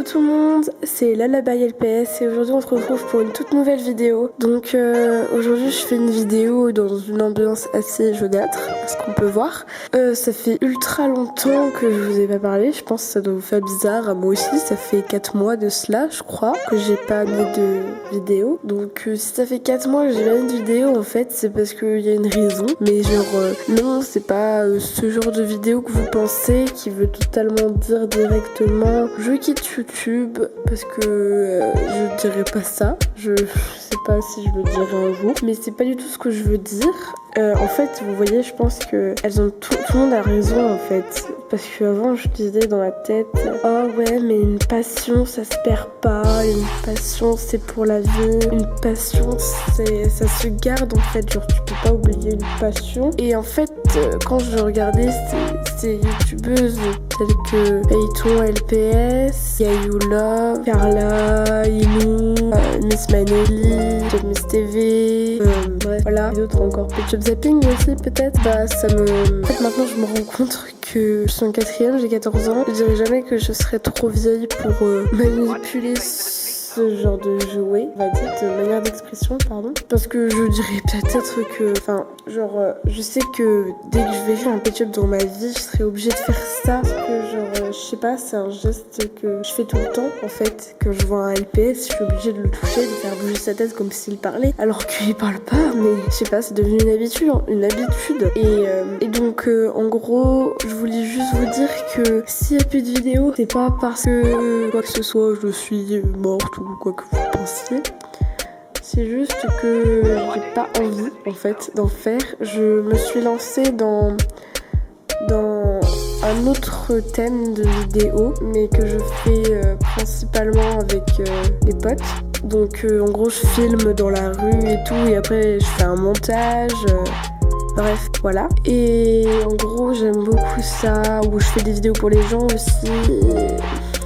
Coucou tout le monde, c'est Lala by LPS et aujourd'hui on se retrouve pour une toute nouvelle vidéo. Donc aujourd'hui je fais une vidéo dans une ambiance assez jaunâtre, ce qu'on peut voir. Ça fait ultra longtemps que je vous ai pas parlé, je pense que ça doit vous faire bizarre à moi aussi. Ça fait 4 mois de cela je crois que j'ai pas mis de vidéo. Donc si ça fait 4 mois que j'ai pas mis de vidéo en fait c'est parce qu'il y a une raison. Mais genre non, c'est pas ce genre de vidéo que vous pensez qui veut totalement dire directement je quitte YouTube, parce que je dirais pas ça. Je sais pas si je le dirai un jour, mais c'est pas du tout ce que je veux dire. En fait, vous voyez, je pense que tout le monde a raison en fait. Parce qu'avant, je disais dans la tête, oh ouais, mais une passion, ça se perd pas. Une passion, c'est pour la vie. Une passion, ça se garde en fait. Genre, tu peux pas oublier une passion. Et en fait, quand je regardais ces youtubeuses telles que Payton, LPS, Yayou Love, Carla, Inou, Miss Manelli, Miss TV, bref, voilà. D'autres encore, Pet Zapping aussi peut-être. Bah, en fait, maintenant, je me rends compte que je suis en 4ème, j'ai 14 ans. Je dirais jamais que je serais trop vieille pour manipuler ce genre de jouet, on va dire, de manière d'expression, pardon. Parce que je dirais peut-être que, enfin, genre, je sais que dès que je verrai un Pet dans ma vie, je serais obligée de faire ça. Parce que, genre, je sais pas, c'est un geste que je fais tout le temps, en fait. Quand je vois un LPS, je suis obligée de le toucher, de faire bouger sa tête comme s'il parlait. Alors qu'il parle pas, mais je sais pas, c'est devenu une habitude, Et donc, en gros, je voulais juste vous dire que s'il y a plus de vidéos, c'est pas parce que quoi que ce soit, je suis morte ou quoi que vous pensiez. C'est juste que j'ai pas envie en fait d'en faire. Je me suis lancée dans un autre thème de vidéo, mais que je fais principalement avec des potes. Donc en gros je filme dans la rue et tout, et après je fais un montage. Bref, voilà. Et en gros, j'aime beaucoup ça, où je fais des vidéos pour les gens aussi.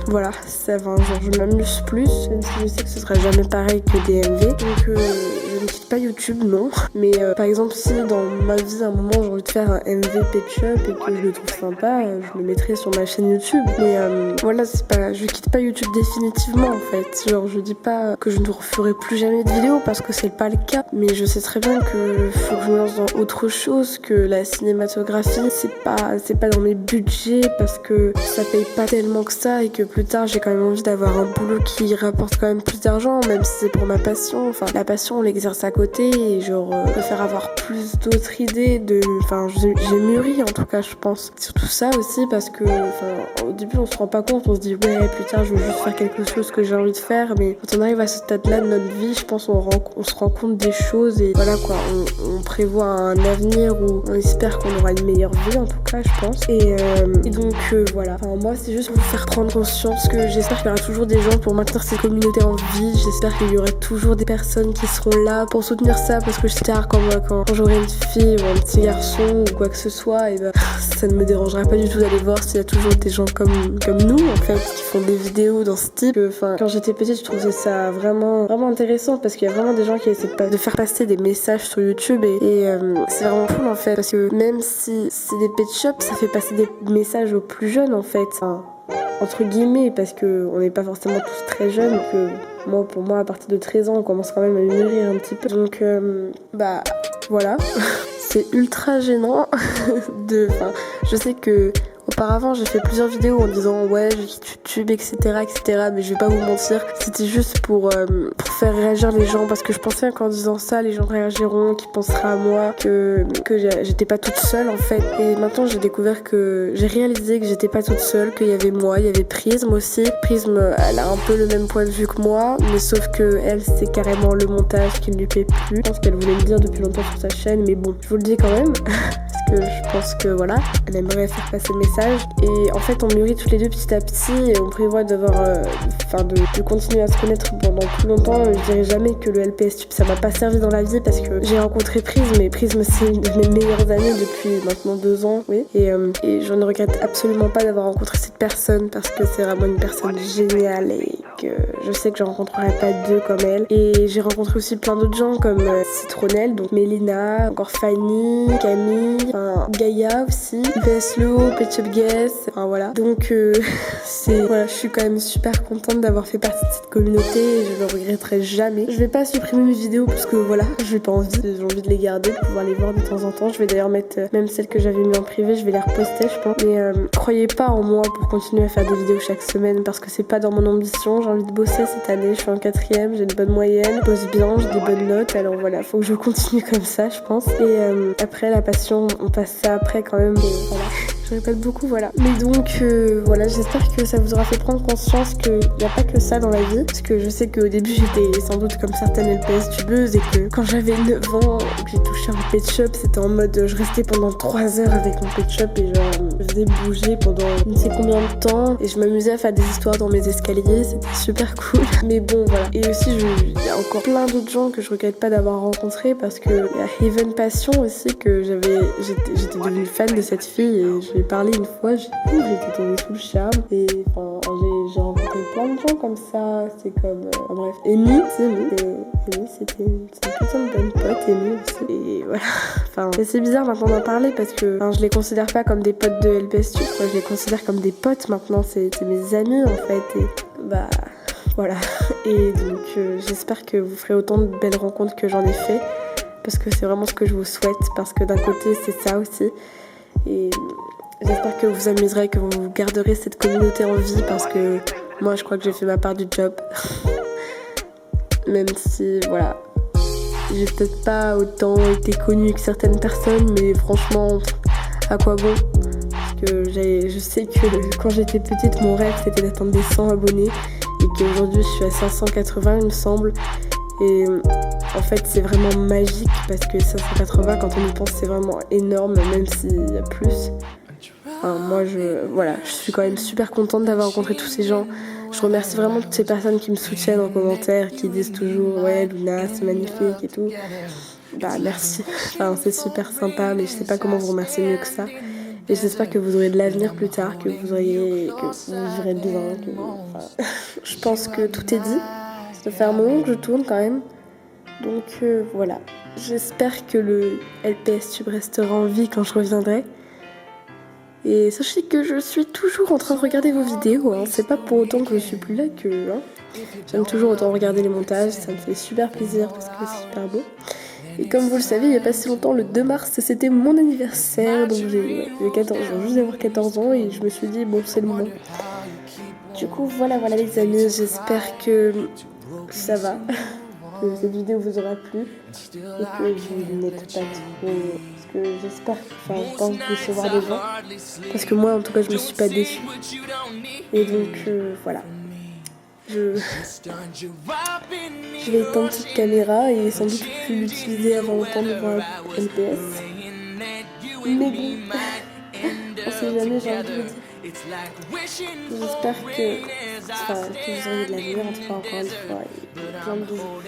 Voilà, ça va, genre je m'amuse plus, même si je sais que ce sera jamais pareil que DMV. Donc je ne quitte pas YouTube, non. Mais par exemple, si dans ma vie à un moment j'ai envie de faire un MV Pet Shop et que je le trouve sympa, je le mettrai sur ma chaîne YouTube. Mais voilà, je quitte pas YouTube définitivement en fait. Genre je dis pas que je ne referai plus jamais de vidéos parce que c'est pas le cas. Mais je sais très bien que faut que je me lance dans autre chose, que la cinématographie c'est pas dans mes budgets parce que ça paye pas tellement que ça, et que plus tard j'ai quand même envie d'avoir un boulot qui rapporte quand même plus d'argent, même si c'est pour ma passion. Enfin, la passion on l'exerce à côté, et genre je préfère avoir plus d'autres idées enfin j'ai mûri en tout cas, je pense. Surtout ça aussi parce que au début on se rend pas compte, on se dit ouais plus tard je veux juste faire quelque chose que j'ai envie de faire, mais quand on arrive à ce stade là de notre vie, je pense on se rend compte des choses, et voilà quoi, on prévoit un avenir où on espère qu'on aura une meilleure vie en tout cas, je pense. Et donc voilà, enfin, moi c'est juste pour vous faire prendre conscience que j'espère qu'il y aura toujours des gens pour maintenir cette communauté en vie. J'espère qu'il y aura toujours des personnes qui seront là pour soutenir ça, parce que j'espère quand j'aurai une fille ou un petit garçon ou quoi que ce soit, et ça ne me dérangera pas du tout d'aller voir s'il y a toujours des gens comme nous en fait qui font des vidéos dans ce type. Enfin, quand j'étais petite, je trouvais ça vraiment intéressant, parce qu'il y a vraiment des gens qui essaient de faire passer des messages sur YouTube, et c'est vraiment cool en fait, parce que même si c'est des pet shops, ça fait passer des messages aux plus jeunes en fait. Enfin, entre guillemets, parce que on n'est pas forcément tous très jeunes, que pour moi à partir de 13 ans on commence quand même à mûrir un petit peu, donc voilà. C'est ultra gênant je sais que auparavant j'ai fait plusieurs vidéos en disant ouais je quitte YouTube etc, mais je vais pas vous mentir, c'était juste pour faire réagir les gens, parce que je pensais qu'en disant ça les gens réagiront, qu'ils penseraient à moi, que j'étais pas toute seule en fait. Et maintenant j'ai réalisé que j'étais pas toute seule, qu'il y avait moi, il y avait Prism aussi. Prism elle a un peu le même point de vue que moi, mais sauf que elle c'est carrément le montage qui ne lui plaît plus. Je pense qu'elle voulait le dire depuis longtemps sur sa chaîne, mais bon je vous le dis quand même parce que je pense que voilà, elle aimerait faire passer le message. Et en fait on mûrit toutes les deux petit à petit, et on prévoit de continuer à se connaître pendant plus longtemps. Je dirais jamais que le LPS Tube ça m'a pas servi dans la vie, parce que j'ai rencontré Prism, et Prism c'est une de mes meilleures amies depuis maintenant 2 ans, oui. Et je ne regrette absolument pas d'avoir rencontré cette personne, parce que c'est vraiment une personne géniale, et je sais que je rencontrerai pas deux comme elle. Et j'ai rencontré aussi plein d'autres gens comme Citronnelle, donc Mélina, encore Fanny, Camille, enfin, Gaïa aussi, Veslo, Pet Shop Guess, enfin voilà. Donc voilà, je suis quand même super contente d'avoir fait partie de cette communauté et je le regretterai jamais. Je vais pas supprimer mes vidéos parce que voilà, j'ai pas envie, j'ai envie de les garder, de pouvoir les voir de temps en temps. Je vais d'ailleurs mettre même celles que j'avais mis en privé, je vais les reposter je pense. Mais croyez pas en moi pour continuer à faire des vidéos chaque semaine parce que c'est pas dans mon ambition. J'ai envie de bosser cette année, je suis en 4ème, j'ai une bonne moyenne, je bosse bien, j'ai des bonnes notes, alors voilà, faut que je continue comme ça je pense. Et après la passion, on passe ça après quand même, mais voilà. Je répète beaucoup, voilà. Mais donc, voilà, j'espère que ça vous aura fait prendre conscience qu'il n'y a pas que ça dans la vie. Parce que je sais qu'au début, j'étais sans doute comme certaines LPS tubeuses et que quand j'avais 9 ans, que j'ai touché un pet shop, c'était en mode, je restais pendant 3 heures avec mon pet shop et genre, je faisais bouger pendant je ne sais combien de temps. Et je m'amusais à faire des histoires dans mes escaliers, c'était super cool. Mais bon, voilà. Et aussi, il y a encore plein d'autres gens que je regrette pas d'avoir rencontrés parce que il y a Heaven Passion aussi que j'étais devenue fan de cette fille et je lui ai parlé une fois, j'étais tombée sous le charme et enfin, j'ai rencontré plein de gens comme ça, c'est comme bref, Amy, c'était une putain de bonne pote, Amy aussi, et voilà, enfin c'est bizarre maintenant d'en parler parce que je les considère pas comme des potes de LPS Tube, quoi, je les considère comme des potes maintenant, c'est mes amis en fait, et bah voilà, et donc j'espère que vous ferez autant de belles rencontres que j'en ai fait parce que c'est vraiment ce que je vous souhaite, parce que d'un côté c'est ça aussi, et j'espère que vous vous amuserez, que vous garderez cette communauté en vie parce que moi je crois que j'ai fait ma part du job. Même si voilà, j'ai peut-être pas autant été connue que certaines personnes, mais franchement, à quoi bon? Parce que je sais que quand j'étais petite, mon rêve c'était d'atteindre des 100 abonnés et qu'aujourd'hui je suis à 580 il me semble. Et en fait c'est vraiment magique parce que 580 quand on y pense c'est vraiment énorme même s'il y a plus. Enfin, moi je suis quand même super contente d'avoir rencontré tous ces gens. Je remercie vraiment toutes ces personnes qui me soutiennent en commentaire, qui disent toujours ouais Luna c'est magnifique et tout. Bah merci, enfin, c'est super sympa mais je sais pas comment vous remercier mieux que ça. Et j'espère que vous aurez de l'avenir plus tard, que vous vivrez bien, je pense que tout est dit. Ça fait un moment que je tourne quand même. Donc voilà, j'espère que le LPS Tube restera en vie quand je reviendrai. Et sachez que je suis toujours en train de regarder vos vidéos, hein. C'est pas pour autant que je suis plus là que j'aime toujours autant regarder les montages, ça me fait super plaisir parce que c'est super beau. Et comme vous le savez, il n'y a pas si longtemps, le 2 mars, c'était mon anniversaire, donc j'ai 14 ans, je viens juste d'avoir 14 ans et je me suis dit bon c'est le moment. Du coup voilà les amis, j'espère que ça va, que cette vidéo vous aura plu et que je n'êtes pas trop... Parce que j'espère, je pense décevoir des gens. Parce que moi en tout cas je me suis pas déçue. Et donc voilà. Je vais éteindre cette caméra et sans doute plus l'utiliser avant longtemps devant un LPS. Mais bon, on sait jamais, j'ai envie de vous dire. J'espère que vous aurez de l'avenir, en tout cas encore une fois, et plein de bisous.